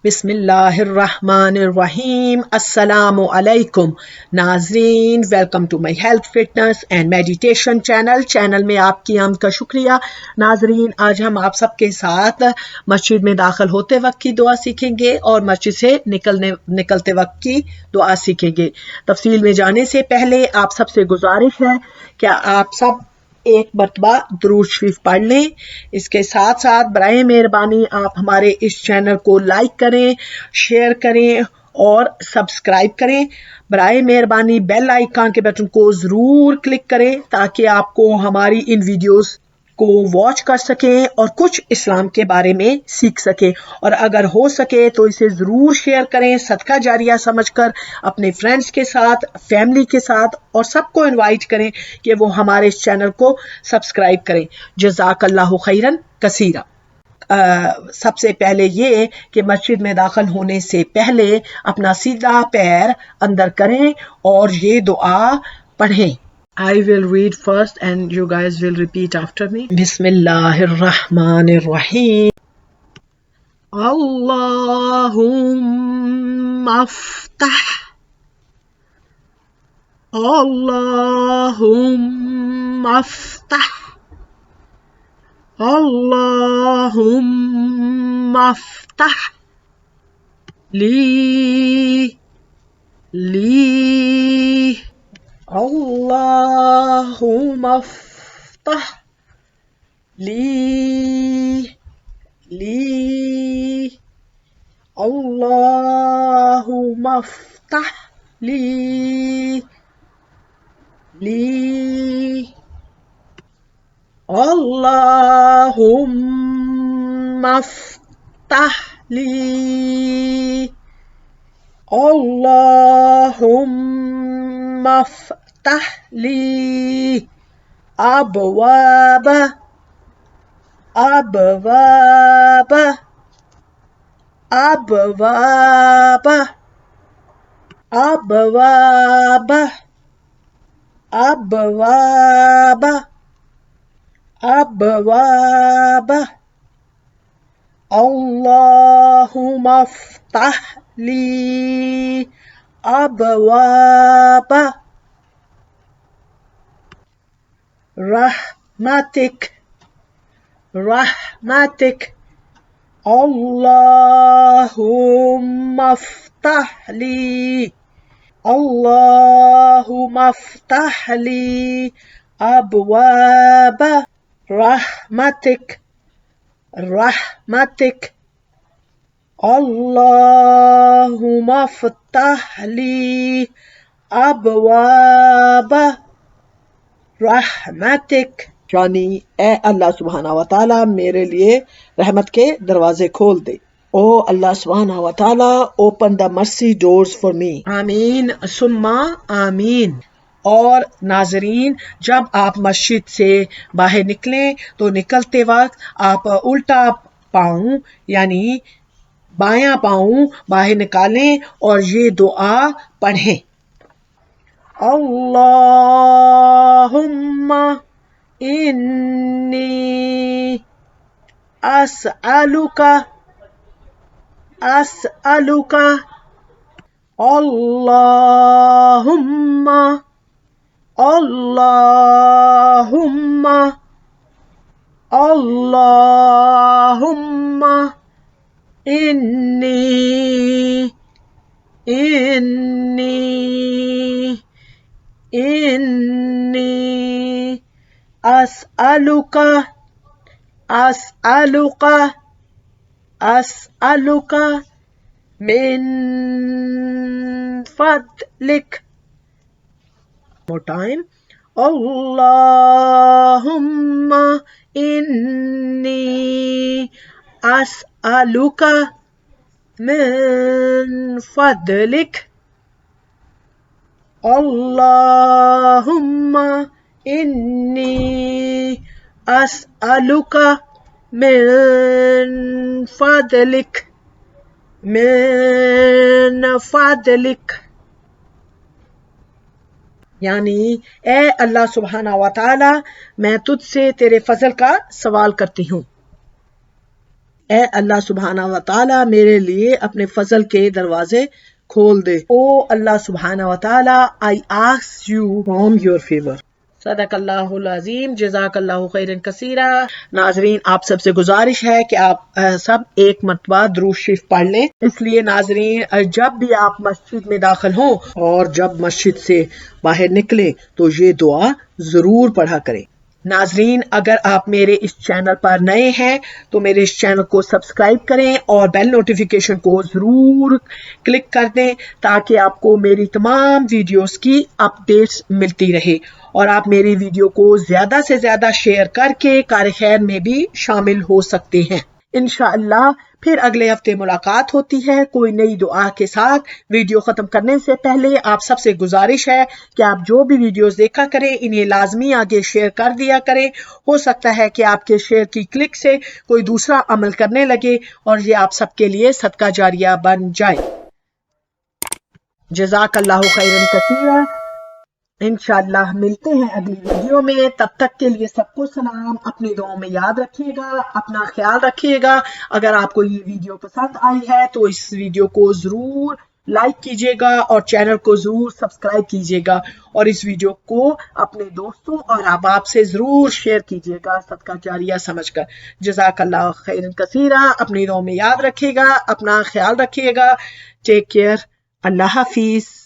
بسم اللہ الرحمن الرحیم۔ السلام علیکم ناظرین، welcome to my health fitness and meditation channel میں آپ کی آمد کا شکریہ۔ ناظرین، آج ہم آپ سب کے ساتھ مسجد میں داخل ہوتے وقت کی دعا سیکھیں گے اور مسجد سے نکلتے وقت کی دعا سیکھیں گے۔ تفصیل میں جانے سے پہلے آپ سب سے گزارش ہے کہ آپ سب ایک مرتبہ درود شریف پڑھ لیں۔ اس کے ساتھ ساتھ برائے مہربانی آپ ہمارے اس چینل کو لائک کریں، شیئر کریں اور سبسکرائب کریں۔ برائے مہربانی بیل آئیکن کے بٹن کو ضرور کلک کریں تاکہ آپ کو ہماری ان ویڈیوز کو واچ کر سکیں اور کچھ اسلام کے بارے میں سیکھ سکیں، اور اگر ہو سکے تو اسے ضرور شیئر کریں صدقہ جاریہ سمجھ کر اپنے فرینڈز کے ساتھ، فیملی کے ساتھ، اور سب کو انوائٹ کریں کہ وہ ہمارے اس چینل کو سبسکرائب کریں۔ جزاک اللہ خیرن کثیرا۔ سب سے پہلے یہ کہ مسجد میں داخل ہونے سے پہلے اپنا سیدھا پیر اندر کریں اور یہ دعا پڑھیں۔ I will read first and you guys will repeat after me. بسم اللہ الرحمن الرحیم۔ اللہم افتح، اللہم افتح، اللہم افتح لی اللہم افتح لی اللہم افتح لی اللہم افتح لی اللہم افتح لی ابواب اللہم افتح لی ابواب رحمتک اللہم افتح لی ابواب رحمتک اللہم افتح لی ابواب رحمتک، یعنی اے اللہ سبحانہ و تعالیٰ میرے لیے رحمت کے دروازے کھول دے۔ او اللہ سبحانہ و تعالیٰ open the mercy doors for me۔ آمین ثم آمین۔ اور ناظرین، جب آپ مسجد سے باہر نکلیں تو نکلتے وقت آپ الٹا پاؤں یعنی بایاں پاؤں باہر نکالیں اور یہ دعا پڑھیں۔ اللہم انی اسألک اللہم انی اسألک من فضلک، more time، اللہم انی اسألک من فضلک، اللہم انی اسألک من فضلک، یعنی اے اللہ سبحانہ و تعالی میں تجھ سے تیرے فضل کا سوال کرتی ہوں۔ اے اللہ سبحانہ و تعالی میرے لیے اپنے فضل کے دروازے کھول دے. او اللہ سبحانہ و تعالی I ask you from your favor. صدق اللہ العظیم. جزاک اللہ خیرا کثیرا. ناظرین آپ سب سے گزارش ہے کہ آپ سب ایک مرتبہ درود شریف پڑھ لیں. اس لیے ناظرین جب بھی آپ مسجد میں داخل ہوں اور جب مسجد سے باہر نکلیں تو یہ دعا ضرور پڑھا کریں. ناظرین اگر آپ میرے اس چینل پر نئے ہیں تو میرے اس چینل کو سبسکرائب کریں اور بیل نوٹیفیکیشن کو ضرور کلک کر دیں تاکہ آپ کو میری تمام ویڈیوز کی اپڈیٹس ملتی رہے اور آپ میری ویڈیو کو زیادہ سے زیادہ شیئر کر کے کار خیر میں بھی شامل ہو سکتے ہیں. انشاءاللہ پھر اگلے ہفتے ملاقات ہوتی ہے کوئی نئی دعا کے ساتھ. ویڈیو ختم کرنے سے پہلے آپ سب سے گزارش ہے کہ آپ جو بھی ویڈیوز دیکھا کریں انہیں لازمی آگے شیئر کر دیا کریں. ہو سکتا ہے کہ آپ کے شیئر کی کلک سے کوئی دوسرا عمل کرنے لگے اور یہ آپ سب کے لیے صدقہ جاریہ بن جائے. جزاک اللہ خیرا کثیرا. انشاءاللہ ملتے ہیں اگلی ویڈیو میں. تب تک کے لیے سب کو سلام. اپنی دعاؤں میں یاد رکھیے گا. اپنا خیال رکھیے گا. اگر آپ کو یہ ویڈیو پسند آئی ہے تو اس ویڈیو کو ضرور لائک کیجیے گا اور چینل کو ضرور سبسکرائب کیجیے گا اور اس ویڈیو کو اپنے دوستوں اور احباب سے ضرور شیئر کیجیے گا صدقہ جاریہ سمجھ کر. جزاک اللہ خیرا کثیرا. اپنی دعاؤں میں یاد رکھیے گا. اپنا خیال رکھیے گا. Take care. اللہ حافظ.